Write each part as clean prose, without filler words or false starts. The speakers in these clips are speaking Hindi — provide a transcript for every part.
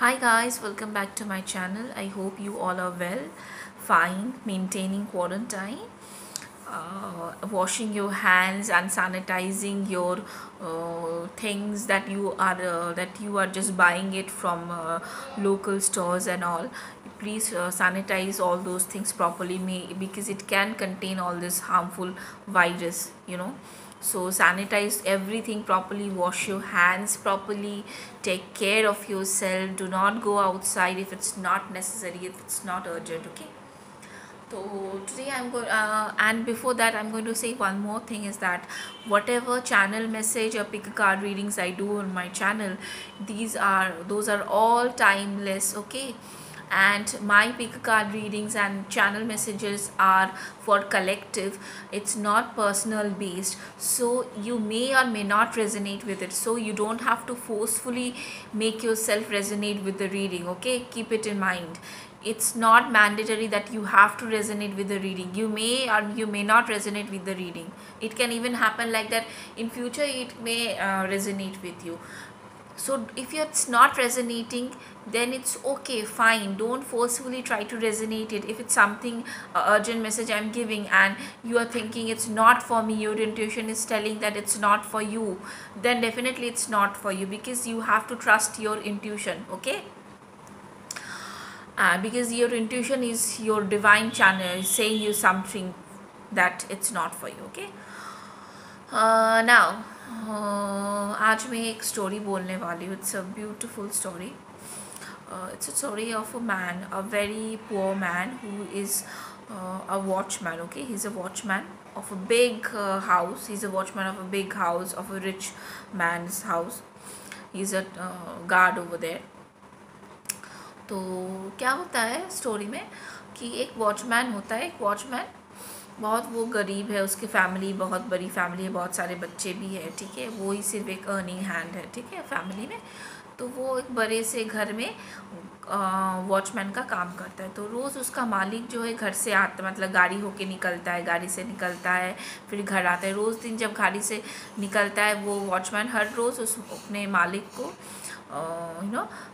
Hi guys, welcome back to my channel. I hope you all are well, fine, maintaining quarantine, washing your hands and sanitizing your things that you are just buying it from local stores and all. Please sanitize all those things properly, because it can contain all this harmful virus. So sanitize everything properly, wash your hands properly, take care of yourself, do not go outside if it's not necessary, if it's not urgent. Okay, so today I'm going and before that I'm going to say one more thing, is that whatever channel message or pick a card readings I do on my channel, those are all timeless. Okay, and my pick a card readings and channel messages are for collective, it's not personal based, so you may or may not resonate with it, so you don't have to forcefully make yourself resonate with the reading. Okay, keep it in mind. It's not mandatory that you have to resonate with the reading. You may or you may not resonate with the reading. It can even happen like that in future, it may resonate with you. So if it's not resonating, then it's okay, fine, don't forcefully try to resonate it. If it's something urgent message I'm giving and you are thinking it's not for me, your intuition is telling that it's not for you, then definitely it's not for you, because you have to trust your intuition. Okay, because your intuition is your divine channel, is saying you something that it's not for you. Okay, now आज मैं एक स्टोरी बोलने वाली हूँ. It's a beautiful story. It's a story of a man, a very poor man who is a watchman. Okay, he's a watchman of a big house. He's a watchman of a big house, of a rich man's house. He's a guard over there. तो क्या होता है स्टोरी में कि एक वॉचमैन होता है. एक वॉचमैन बहुत वो गरीब है, उसकी फैमिली बहुत बड़ी फैमिली है, बहुत सारे बच्चे भी है. ठीक है, वो ही सिर्फ एक अर्निंग हैंड है. ठीक है, फैमिली में. तो वो एक बड़े से घर में वॉचमैन का काम करता है. तो रोज़ उसका मालिक जो है घर से आता, मतलब गाड़ी होके निकलता है, गाड़ी से निकलता है, फिर घर आता है. रोज़ दिन जब गाड़ी से निकलता है वो वॉचमैन हर रोज़ उस अपने मालिक को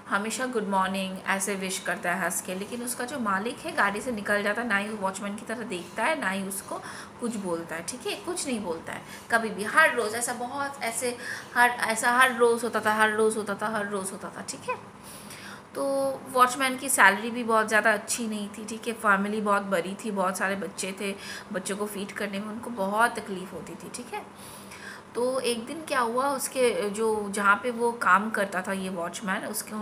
हमेशा गुड मॉर्निंग ऐसे विश करता है हंस के. लेकिन उसका जो मालिक है गाड़ी से निकल जाता है, ना ही वो वॉचमैन की तरह देखता है, ना ही उसको कुछ बोलता है. ठीक है, कुछ नहीं बोलता है कभी भी. हर रोज़ ऐसा, बहुत ऐसे हर रोज़ होता था, हर रोज़ होता था, हर रोज़ होता था. ठीक है, तो वॉचमैन की सैलरी भी बहुत ज़्यादा अच्छी नहीं थी. ठीक है, फैमिली बहुत बड़ी थी, बहुत सारे बच्चे थे, बच्चों को फीड करने में उनको बहुत तकलीफ़ होती थी. ठीक है, तो एक दिन क्या हुआ, उसके जो जहाँ पे वो काम करता था ये वॉचमैन, उसके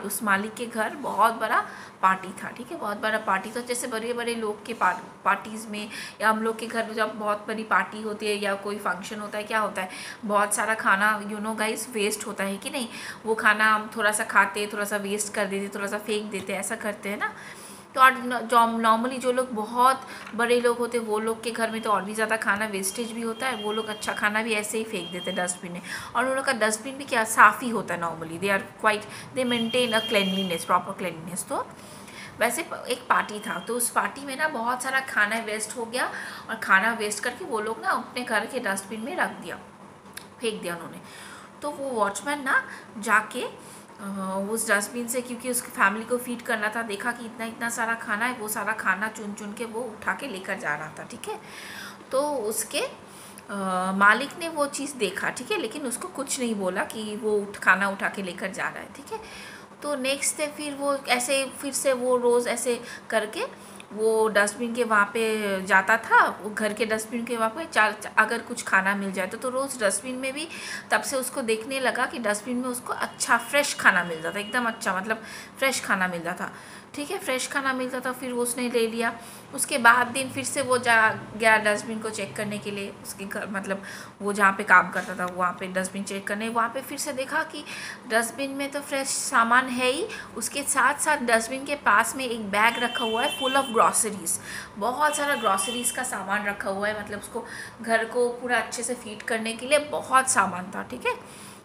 उस मालिक के घर बहुत बड़ा पार्टी था. ठीक है, बहुत बड़ा पार्टी था. जैसे बड़े बड़े लोग के पार्टीज़ में, या हम लोग के घर में जब बहुत बड़ी पार्टी होती है या कोई फंक्शन होता है, क्या होता है, बहुत सारा खाना गाइस वेस्ट होता है कि नहीं. वो खाना हम थोड़ा सा खाते, थोड़ा सा वेस्ट कर देते, थोड़ा सा फेंक देते, ऐसा करते हैं ना. तो और नॉर्मली जो लोग बहुत बड़े लोग होते हैं वो लोग के घर में तो और भी ज़्यादा खाना वेस्टेज भी होता है. वो लोग अच्छा खाना भी ऐसे ही फेंक देते हैं डस्टबिन में. और उन लोग का डस्टबिन भी क्या साफ़ ही होता है normally. They maintain a cleanliness, proper cleanliness. तो वैसे एक पार्टी था, तो उस पार्टी में ना बहुत सारा खाना वेस्ट हो गया, और खाना वेस्ट करके वो लोग ना अपने घर के डस्टबिन में रख दिया, फेंक दिया उन्होंने. तो वो वॉचमैन ना जाके उस डस्टबिन से, क्योंकि उसकी फैमिली को फीड करना था, देखा कि इतना इतना सारा खाना है. वो सारा खाना चुन चुन के वो उठा के लेकर जा रहा था. ठीक है, तो उसके मालिक ने वो चीज़ देखा. ठीक है, लेकिन उसको कुछ नहीं बोला कि वो खाना उठा के लेकर जा रहा है. ठीक है, तो नेक्स्ट डे फिर वो ऐसे फिर से वो रोज़ ऐसे करके वो डस्टबिन के वहाँ पे जाता था. वो घर के डस्टबिन के वहाँ पे अगर कुछ खाना मिल जाए तो रोज़ डस्टबिन में भी, तब से उसको देखने लगा कि डस्टबिन में उसको अच्छा फ्रेश खाना मिलता था, एकदम अच्छा, मतलब फ्रेश खाना मिलता था. ठीक है, फ्रेश खाना मिलता था. फिर उसने ले लिया. उसके बाद दिन फिर से वो जा गया डस्टबिन को चेक करने के लिए. उसके घर, मतलब वो जहाँ पे काम करता था वहाँ पे डस्टबिन चेक करने, वहाँ पे फिर से देखा कि डस्टबिन में तो फ्रेश सामान है ही, उसके साथ साथ डस्टबिन के पास में एक बैग रखा हुआ है फुल ऑफ ग्रॉसरीज़. बहुत सारा ग्रॉसरीज़ का सामान रखा हुआ है, मतलब उसको घर को पूरा अच्छे से फीड करने के लिए बहुत सामान था. ठीक है,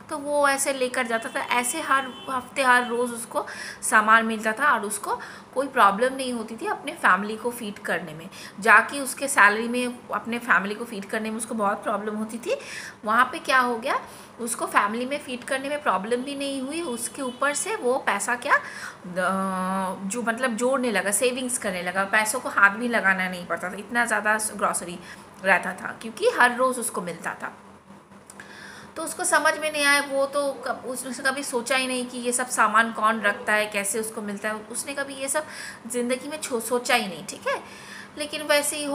तो वो ऐसे लेकर जाता था। ऐसे हर हफ्ते हर रोज़ उसको सामान मिलता था और उसको कोई प्रॉब्लम नहीं होती थी अपने फैमिली को फीड करने में। जाके उसके सैलरी में अपने फैमिली को फीड करने में उसको बहुत प्रॉब्लम होती थी। वहाँ पे क्या हो गया, उसको फैमिली में फीड करने में प्रॉब्लम भी नहीं हुई, उसके ऊपर से वो पैसा क्या जो मतलब जोड़ने लगा, सेविंग्स करने लगा, पैसों को हाथ भी लगाना नहीं पड़ता था, इतना ज़्यादा ग्रॉसरी रहता था क्योंकि हर रोज़ उसको मिलता था। तो उसको समझ में नहीं आया, वो तो उसने कभी सोचा ही नहीं कि ये सब सामान कौन रखता है, कैसे उसको मिलता है, उसने कभी ये सब ज़िंदगी में सोचा ही नहीं, ठीक है। लेकिन वैसे ही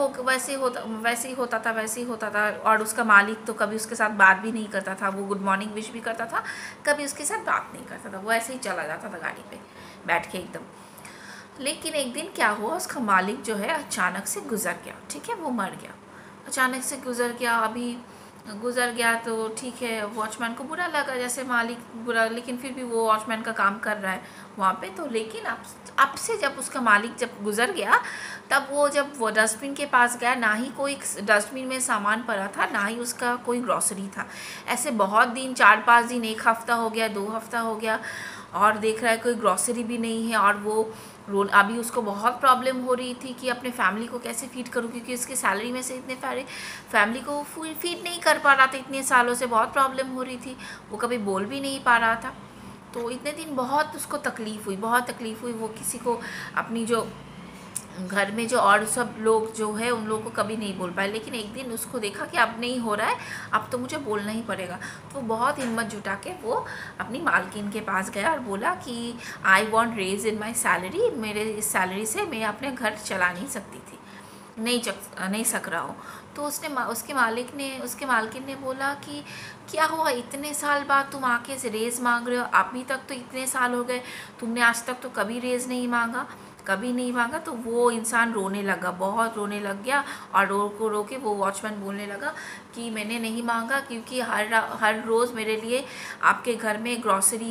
होता था। और उसका मालिक तो कभी उसके साथ बात भी नहीं करता था, वो गुड मॉर्निंग विश भी करता था, कभी उसके साथ बात नहीं करता था, वो ऐसे ही चला जाता था गाड़ी पे बैठ के एकदम। लेकिन एक दिन क्या हुआ, उसका मालिक जो है अचानक से गुजर गया, ठीक है, वो मर गया, अचानक से गुजर गया। अभी गुजर गया तो ठीक है, वॉचमैन को बुरा लगा, जैसे मालिक बुरा, लेकिन फिर भी वो वॉचमैन का काम कर रहा है वहाँ पे। तो लेकिन अब से जब उसका मालिक जब गुजर गया, तब जब वो डस्टबिन के पास गया, ना ही कोई डस्टबिन में सामान पड़ा था, ना ही उसका कोई ग्रॉसरी था। ऐसे बहुत दिन, 4-5 दिन, 1 हफ्ता हो गया, 2 हफ्ता हो गया, और देख रहा है कोई ग्रॉसरी भी नहीं है। और वो अभी उसको बहुत प्रॉब्लम हो रही थी कि अपने फैमिली को कैसे फीड करूँ, क्योंकि उसके सैलरी में से इतने सारे फैमिली को फीड नहीं कर पा रहा था, इतने सालों से बहुत प्रॉब्लम हो रही थी, वो कभी बोल भी नहीं पा रहा था। तो इतने दिन बहुत उसको तकलीफ़ हुई, बहुत तकलीफ़ हुई। वो किसी को, अपनी जो घर में जो और सब लोग जो है उन लोगों को कभी नहीं बोल पाए। लेकिन एक दिन उसको देखा कि अब नहीं हो रहा है, अब तो मुझे बोलना ही पड़ेगा। तो बहुत हिम्मत जुटा के वो अपनी मालकिन के पास गया और बोला कि I want raise in my salary, मेरे इस सैलरी से मैं अपने घर चला नहीं सकती थी, नहीं सक रहा हूँ। तो उसके मालकिन ने बोला कि क्या हुआ, इतने साल बाद तुम आके से रेज़ मांग रहे हो, अभी तक तो इतने साल हो गए, तुमने आज तक तो कभी रेज़ नहीं मांगा, कभी नहीं मांगा। तो वो इंसान रोने लगा, बहुत रोने लग गया, और रो के वो वॉचमैन बोलने लगा कि मैंने नहीं मांगा क्योंकि हर रोज़ मेरे लिए आपके घर में ग्रॉसरी,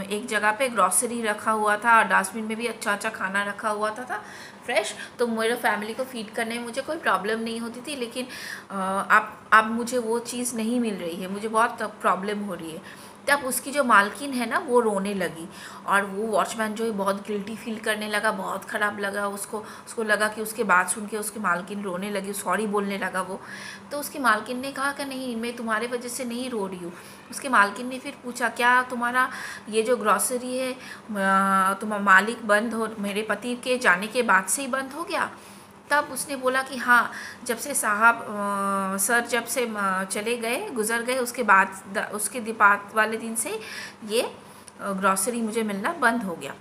एक जगह पे ग्रॉसरी रखा हुआ था, और डस्टबिन में भी अच्छा खाना रखा हुआ था फ्रेश, तो मेरे फैमिली को फीड करने में मुझे कोई प्रॉब्लम नहीं होती थी। लेकिन अब मुझे वो चीज़ नहीं मिल रही है, मुझे बहुत प्रॉब्लम हो रही है। तब उसकी जो मालकिन है ना, वो रोने लगी, और वो वॉचमैन जो है बहुत गिल्टी फील करने लगा, बहुत ख़राब लगा उसको लगा कि उसके बात सुन के उसकी मालकिन रोने लगी, सॉरी बोलने लगा वो। तो उसकी मालकिन ने कहा कि नहीं, मैं तुम्हारे वजह से नहीं रो रही हूँ। उसके मालकिन ने फिर पूछा, क्या तुम्हारा ये जो ग्रॉसरी है तुम्हारा मालिक मेरे पति के जाने के बाद से ही बंद हो गया? तब उसने बोला कि हाँ, जब से सर जब से चले गए, गुज़र गए, उसके बाद वाले दिन से ये ग्रॉसरी मुझे मिलना बंद हो गया।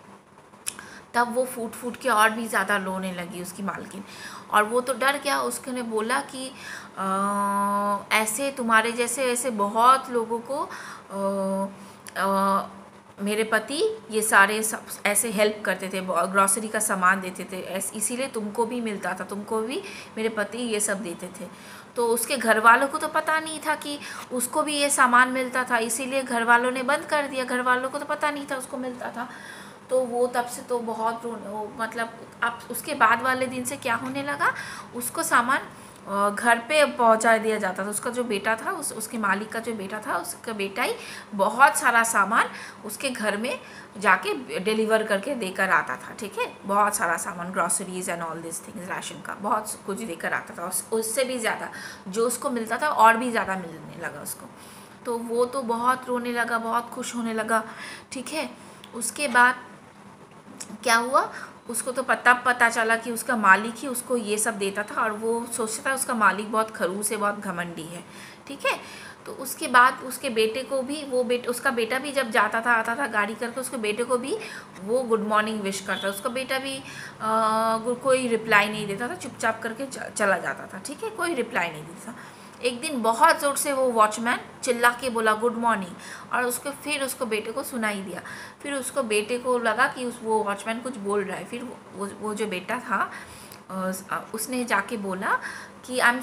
तब वो फूट के और भी ज़्यादा रोने लगी उसकी मालकिन, और वो तो डर गया। उसने बोला कि ऐसे तुम्हारे जैसे ऐसे बहुत लोगों को मेरे पति ये सारे सब ऐसे हेल्प करते थे, ग्रॉसरी का सामान देते थे, इसीलिए तुमको भी मिलता था, तुमको भी मेरे पति ये सब देते थे। तो उसके घर वालों को तो पता नहीं था कि उसको भी ये सामान मिलता था, इसीलिए घर वालों ने बंद कर दिया, घर वालों को तो पता नहीं था उसको मिलता था। तो वो तब से तो बहुत मतलब अब उसके बाद वाले दिन से क्या होने लगा, उसको सामान घर पे पहुंचा दिया जाता था। उसका जो बेटा था, उसके मालिक का जो बेटा था, उसका बेटा ही बहुत सारा सामान उसके घर में जाके डिलीवर करके देकर आता था, ठीक है, बहुत सारा सामान, groceries and all this things, ration का बहुत कुछ देकर आता था, उससे भी ज़्यादा जो उसको मिलता था और भी ज़्यादा मिलने लगा उसको। तो वो तो बहुत रोने लगा, बहुत खुश होने लगा, ठीक है। उसके बाद क्या हुआ, उसको तो पता चला कि उसका मालिक ही उसको ये सब देता था, और वो सोचता था उसका मालिक बहुत खड़ूस है, बहुत घमंडी है, ठीक है। तो उसके बाद उसके बेटे को भी उसका बेटा भी जब जाता था आता था गाड़ी करके, उसके बेटे को भी वो गुड मॉर्निंग विश करता, उसका बेटा भी कोई रिप्लाई नहीं देता था, चुपचाप करके चला जाता था, ठीक है, कोई रिप्लाई नहीं देता था। एक दिन बहुत ज़ोर से वो वॉचमैन चिल्ला के बोला गुड मॉर्निंग, और फिर उसको बेटे को सुनाई दिया। फिर उसको बेटे को लगा कि वो वॉचमैन कुछ बोल रहा है। फिर वो जो बेटा था उसने जाके बोला कि आई एम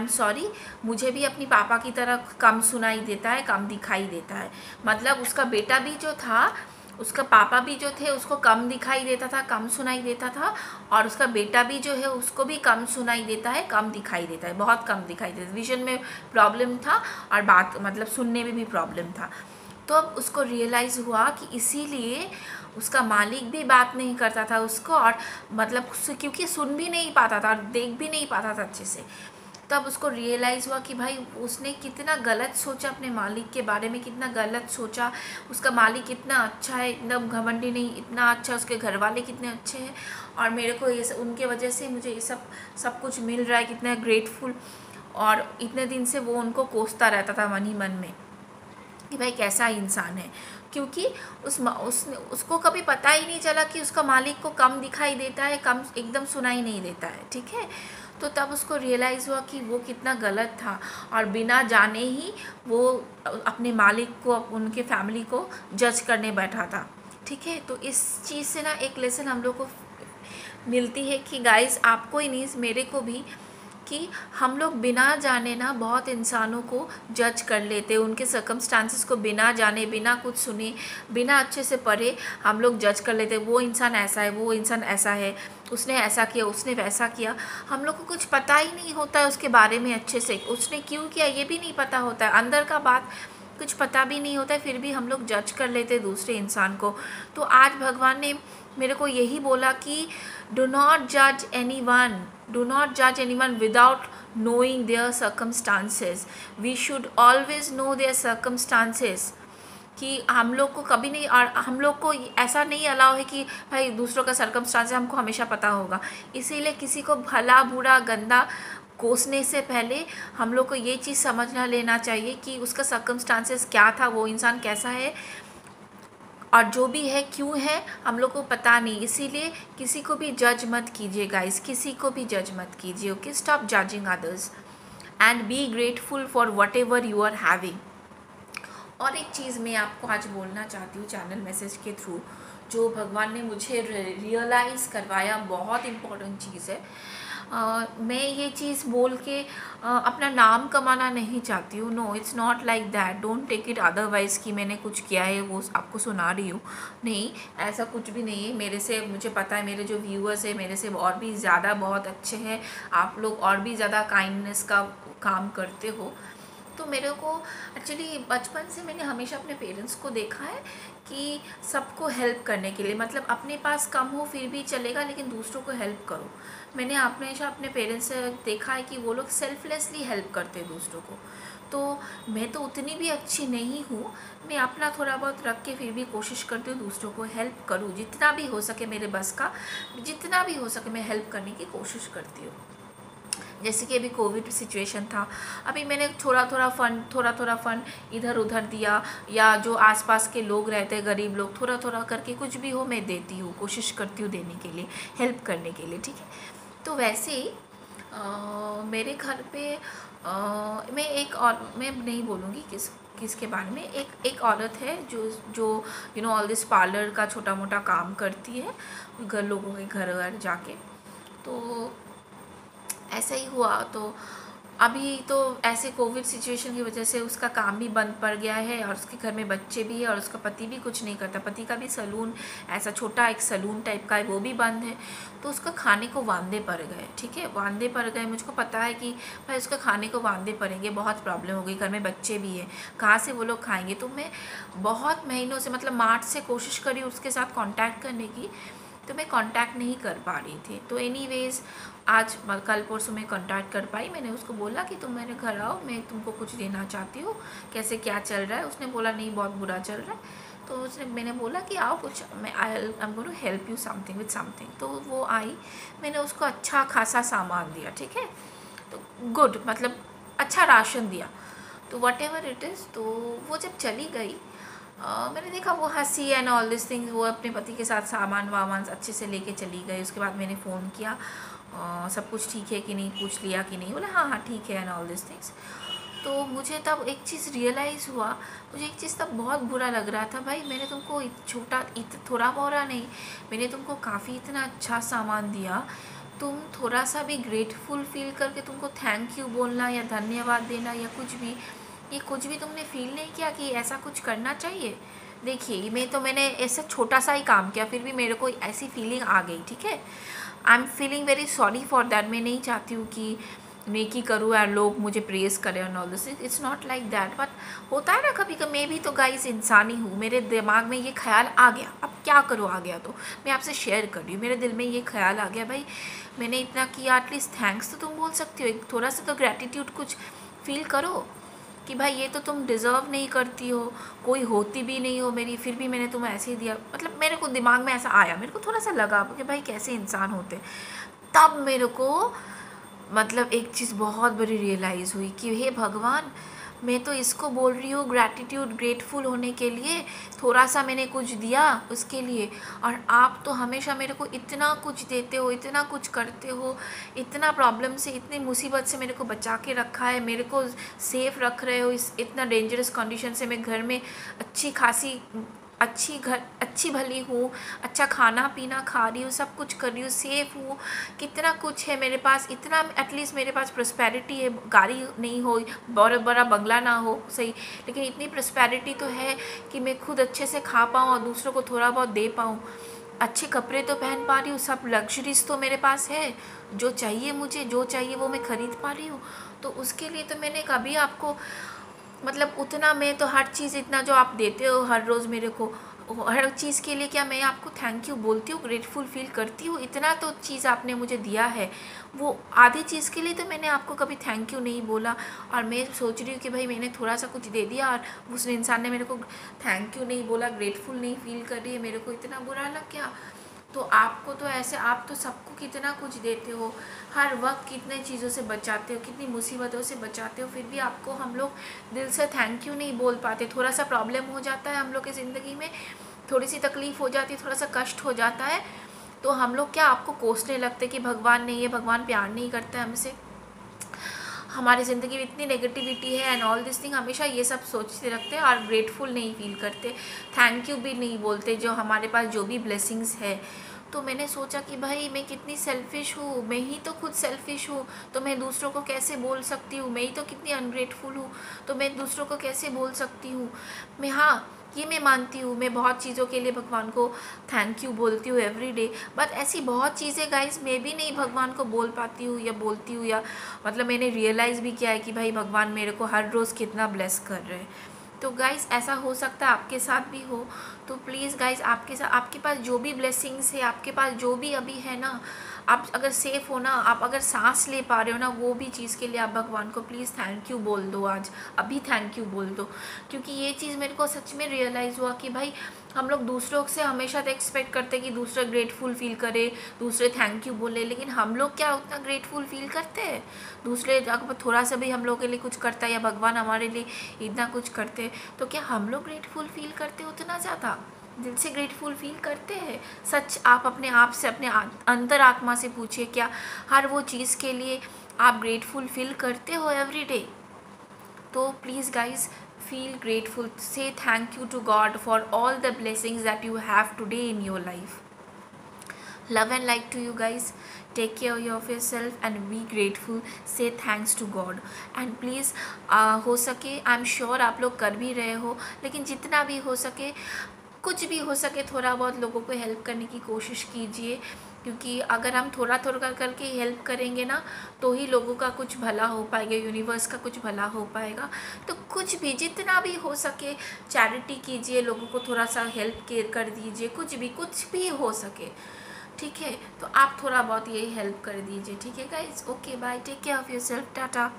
सॉरी, मुझे भी अपनी पापा की तरह कम सुनाई देता है, कम दिखाई देता है। मतलब उसका बेटा भी जो था उसका पापा भी जो थे उसको कम दिखाई देता था, कम सुनाई देता था, और उसका बेटा भी जो है उसको भी कम सुनाई देता है, कम दिखाई देता है, बहुत कम दिखाई देता है। विजन में प्रॉब्लम था और बात मतलब सुनने में भी प्रॉब्लम था। तो अब उसको रियलाइज़ हुआ कि इसीलिए उसका मालिक भी बात नहीं करता था उसको, और मतलब क्योंकि सुन भी नहीं पाता था और देख भी नहीं पाता था अच्छे से। तब उसको रियलाइज़ हुआ कि भाई उसने कितना गलत सोचा अपने मालिक के बारे में, कितना गलत सोचा। उसका मालिक कितना अच्छा है, एकदम घमंडी नहीं, इतना अच्छा, उसके घर वाले कितने अच्छे हैं, और मेरे को ये उनके वजह से मुझे ये सब कुछ मिल रहा है, कितना ग्रेटफुल। और इतने दिन से वो उनको कोसता रहता था मन ही मन में कि भाई कैसा इंसान है, क्योंकि उसको कभी पता ही नहीं चला कि उसका मालिक को कम दिखाई देता है, कम एकदम सुनाई नहीं देता है, ठीक है। तो तब उसको रियलाइज़ हुआ कि वो कितना गलत था, और बिना जाने ही वो अपने मालिक को, उनके फैमिली को जज करने बैठा था, ठीक है। तो इस चीज़ से ना एक लेसन हम लोग को मिलती है कि गाइस, आपको ही नहीं मेरे को भी, कि हम लोग बिना जाने ना बहुत इंसानों को जज कर लेते, उनके सर्कमस्टांसेस को बिना जाने, बिना कुछ सुने, बिना अच्छे से पढ़े हम लोग जज कर लेते। वो इंसान ऐसा है, वो इंसान ऐसा है, उसने ऐसा किया, उसने वैसा किया। हम लोग को कुछ पता ही नहीं होता है उसके बारे में अच्छे से, उसने क्यों किया ये भी नहीं पता होता है, अंदर का बात कुछ पता भी नहीं होता है, फिर भी हम लोग जज कर लेते दूसरे इंसान को। तो आज भगवान ने मेरे को यही बोला कि डू नॉट जज anyone, do not judge anyone without knowing their circumstances. We should always know their circumstances. कि हम लोग को कभी नहीं, और हम लोग को ऐसा नहीं अलाउ है कि भाई दूसरों का सर्कमस्टांस हमको हमेशा पता होगा। इसीलिए किसी को भला बुरा गंदा कोसने से पहले हम लोग को ये चीज़ समझना लेना चाहिए कि उसका सर्कमस्टांसेस क्या था, वो इंसान कैसा है, और जो भी है क्यों है हम लोग को पता नहीं। इसीलिए किसी को भी जज मत कीजिए गाइस, किसी को भी जज मत कीजिए, okay. Stop judging others and be grateful for whatever you are having. और एक चीज़ मैं आपको आज बोलना चाहती हूँ चैनल मैसेज के थ्रू, जो भगवान ने मुझे रियलाइज़ करवाया, बहुत इम्पोर्टेंट चीज़ है। मैं ये चीज़ बोल के अपना नाम कमाना नहीं चाहती हूँ, no, it's not like that, don't take it otherwise कि मैंने कुछ किया है वो आपको सुना रही हूँ, नहीं, ऐसा कुछ भी नहीं है। मेरे से, मुझे पता है मेरे जो व्यूअर्स है मेरे से और भी ज़्यादा बहुत अच्छे हैं, आप लोग और भी ज़्यादा काइंडनेस का काम करते हो। तो मेरे को एक्चुअली बचपन से मैंने हमेशा अपने पेरेंट्स को देखा है कि सबको हेल्प करने के लिए, मतलब अपने पास कम हो फिर भी चलेगा लेकिन दूसरों को हेल्प करो। मैंने हमेशा अपने पेरेंट्स से देखा है कि वो लोग सेल्फलेसली हेल्प करते हैं दूसरों को। तो मैं तो उतनी भी अच्छी नहीं हूँ, मैं अपना थोड़ा बहुत रख के फिर भी कोशिश करती हूँ दूसरों को हेल्प करूँ, जितना भी हो सके मेरे बस का, जितना भी हो सके मैं हेल्प करने की कोशिश करती हूँ। जैसे कि अभी कोविड सिचुएशन था, अभी मैंने थोड़ा थोड़ा फंड इधर उधर दिया, या जो आसपास के लोग रहते हैं गरीब लोग, थोड़ा थोड़ा करके कुछ भी हो मैं देती हूँ, कोशिश करती हूँ देने के लिए, हेल्प करने के लिए, ठीक है। तो वैसे ही मेरे घर पे मैं एक, और मैं नहीं बोलूँगी किसके बारे में, एक औरत है जो you know all this parlour का छोटा मोटा काम करती है, लोगों के घर जाके। तो ऐसा ही हुआ। तो अभी तो ऐसे कोविड सिचुएशन की वजह से उसका काम भी बंद पड़ गया है, और उसके घर में बच्चे भी है, और उसका पति भी कुछ नहीं करता, पति का भी सलून, ऐसा छोटा एक सलून टाइप का है, वो भी बंद है। तो उसका खाने को वांदे पड़ गए, ठीक है, वांदे पड़ गए। मुझको पता है कि भाई उसका खाने को वांदे पड़ेंगे, बहुत प्रॉब्लम हो गई, घर में बच्चे भी हैं, कहाँ से वो लोग खाएंगे। तो मैं बहुत महीनों से, मतलब मार्च से कोशिश करी उसके साथ कॉन्टैक्ट करने की, तो मैं कांटेक्ट नहीं कर पा रही थी। तो एनीवेज़ आज कल परसों मैं कांटेक्ट कर पाई। मैंने उसको बोला कि तुम मेरे घर आओ, मैं तुमको कुछ देना चाहती हूँ, कैसे क्या चल रहा है। उसने बोला नहीं बहुत बुरा चल रहा है। तो मैंने बोला कि आओ कुछ, मैं I am going to help you something with something. तो वो आई, मैंने उसको अच्छा खासा सामान दिया, ठीक है, तो गुड, मतलब अच्छा राशन दिया, तो वट एवर इट इज़। तो वो जब चली गई, मैंने देखा वो हंसी एंड ऑल दिस थिंग्स, वो अपने पति के साथ सामान वामान अच्छे से लेके चली गई। उसके बाद मैंने फ़ोन किया, सब कुछ ठीक है कि नहीं पूछ लिया कि नहीं, बोला हाँ हाँ ठीक है एंड ऑल दिस थिंग्स। तो मुझे तब एक चीज़ रियलाइज़ हुआ, मुझे एक चीज़ तब बहुत बुरा लग रहा था, भाई मैंने तुमको छोटा थोड़ा मोड़ा नहीं, मैंने तुमको काफ़ी इतना अच्छा सामान दिया, तुम थोड़ा सा भी ग्रेटफुल फील करके तुमको थैंक यू बोलना या धन्यवाद देना या कुछ भी, ये कुछ भी तुमने फील नहीं किया कि ऐसा कुछ करना चाहिए। देखिए मैंने ऐसा छोटा सा ही काम किया, फिर भी मेरे को ऐसी फीलिंग आ गई, ठीक है। I am feeling very sorry for that. मैं नहीं चाहती हूँ कि नेकी करूँ और लोग मुझे प्रेज करें और all this, it's not like that. But होता है ना कभी कभी, मैं भी तो गाइस इंसान ही हूँ, मेरे दिमाग में ये ख्याल आ गया, अब क्या करूँ, आ गया तो मैं आपसे शेयर कर रही हूँ। मेरे दिल में ये ख्याल आ गया, भाई मैंने इतना किया, एटलीस्ट थैंक्स तो तुम बोल सकती हो, एक थोड़ा सा तो ग्रैटिट्यूड कुछ फील करो कि भाई ये तो तुम डिज़र्व नहीं करती हो, कोई होती भी नहीं हो मेरी, फिर भी मैंने तुम्हें ऐसे ही दिया। मतलब मेरे को दिमाग में ऐसा आया, मेरे को थोड़ा सा लगा कि भाई कैसे इंसान होते। तब मेरे को मतलब एक चीज़ बहुत बड़ी रियलाइज़ हुई कि हे भगवान, मैं तो इसको बोल रही हूँ ग्रैटिट्यूड, ग्रेटफुल होने के लिए, थोड़ा सा मैंने कुछ दिया उसके लिए, और आप तो हमेशा मेरे को इतना कुछ देते हो, इतना कुछ करते हो, इतना प्रॉब्लम से, इतनी मुसीबत से मेरे को बचा के रखा है, मेरे को सेफ़ रख रहे हो इस इतना डेंजरस कंडीशन से। मैं घर में अच्छी भली हूँ, अच्छा खाना पीना खा रही हूँ, सब कुछ कर रही हूँ, सेफ़ हूँ, कितना कुछ है मेरे पास, इतना एटलीस्ट मेरे पास प्रॉस्पेरिटी है, गाड़ी नहीं हो, बड़ा बड़ा बंगला ना हो सही, लेकिन इतनी प्रॉस्पेरिटी तो है कि मैं खुद अच्छे से खा पाऊँ और दूसरों को थोड़ा बहुत दे पाऊँ, अच्छे कपड़े तो पहन पा रही हूँ, सब लग्जरीज तो मेरे पास है, जो चाहिए मुझे, जो चाहिए वो मैं ख़रीद पा रही हूँ। तो उसके लिए तो मैंने कभी आपको मतलब उतना, मैं तो हर चीज़ इतना जो आप देते हो हर रोज़ मेरे को, हर चीज़ के लिए क्या मैं आपको थैंक यू बोलती हूँ, ग्रेटफुल फील करती हूँ? इतना तो चीज़ आपने मुझे दिया है, वो आधी चीज़ के लिए तो मैंने आपको कभी थैंक यू नहीं बोला। और मैं सोच रही हूँ कि भाई मैंने थोड़ा सा कुछ दे दिया और उस इंसान ने मेरे को थैंक यू नहीं बोला, ग्रेटफुल नहीं फील कर रही है, मेरे को इतना बुरा लग गया। तो आपको तो ऐसे, आप तो सबको कितना कुछ देते हो, हर वक्त कितने चीज़ों से बचाते हो, कितनी मुसीबतों से बचाते हो, फिर भी आपको हम लोग दिल से थैंक यू नहीं बोल पाते। थोड़ा सा प्रॉब्लम हो जाता है हम लोग की ज़िंदगी में, थोड़ी सी तकलीफ़ हो जाती है, थोड़ा सा कष्ट हो जाता है, तो हम लोग क्या आपको कोसने लगते कि भगवान नहीं है, भगवान प्यार नहीं करता है हमसे, हमारी ज़िंदगी में इतनी नेगेटिविटी है एंड ऑल दिस थिंग, हमेशा ये सब सोचते रखते हैं और ग्रेटफुल नहीं फील करते, थैंक यू भी नहीं बोलते जो हमारे पास जो भी ब्लेसिंग्स है। तो मैंने सोचा कि भाई मैं कितनी सेल्फ़िश हूँ, मैं ही तो खुद सेल्फ़िश हूँ, तो मैं दूसरों को कैसे बोल सकती हूँ, मैं ही तो कितनी अनग्रेटफुल हूँ, तो मैं दूसरों को कैसे बोल सकती हूँ। मैं, हाँ ये मैं मानती हूँ, मैं बहुत चीज़ों के लिए भगवान को थैंक यू बोलती हूँ एवरी डे, बट ऐसी बहुत चीज़ें गाइस मैं भी नहीं भगवान को बोल पाती हूँ या बोलती हूँ, या मतलब मैंने रियलाइज़ भी किया है कि भाई भगवान मेरे को हर रोज़ कितना ब्लेस कर रहे हैं। तो गाइस ऐसा हो सकता है आपके साथ भी हो, तो प्लीज़ गाइस आपके साथ, आपके पास जो भी ब्लेसिंग्स है, आपके पास जो भी अभी है ना, आप अगर सेफ़ हो ना, आप अगर सांस ले पा रहे हो ना, वो भी चीज़ के लिए आप भगवान को प्लीज़ थैंक यू बोल दो, आज अभी थैंक यू बोल दो। क्योंकि ये चीज़ मेरे को सच में रियलाइज़ हुआ कि भाई हम लोग दूसरों से हमेशा तो एक्सपेक्ट करते कि दूसरा ग्रेटफुल फील करे, दूसरे थैंक यू बोले, लेकिन हम लोग क्या उतना ग्रेटफुल फील करते हैं? दूसरे अगर थोड़ा सा भी हम लोग के लिए कुछ करता है या भगवान हमारे लिए इतना कुछ करते हैं, तो क्या हम लोग ग्रेटफुल फील करते उतना ज़्यादा? दिल से ग्रेटफुल फील करते हैं? सच आप अपने आप से, अपने अंतर आत्मा से पूछिए, क्या हर वो चीज़ के लिए आप ग्रेटफुल फील करते हो एवरी डे? तो please guys feel grateful, say thank you to God for all the blessings that you have today in your life. Love and light to you guys, take care of yourself and be grateful, say thanks to God and please हो सके, आई एम श्योर आप लोग कर भी रहे हो, लेकिन जितना भी हो सके, कुछ भी हो सके, थोड़ा बहुत लोगों को हेल्प करने की कोशिश कीजिए, क्योंकि अगर हम थोड़ा थोड़ा करके हेल्प करेंगे ना, तो ही लोगों का कुछ भला हो पाएगा, यूनिवर्स का कुछ भला हो पाएगा। तो कुछ भी जितना भी हो सके चैरिटी कीजिए, लोगों को थोड़ा सा हेल्प कर दीजिए, कुछ भी हो सके, ठीक है। तो आप थोड़ा बहुत ये हेल्प कर दीजिए, ठीक है guys. Okay bye, take care of yourself, Tata.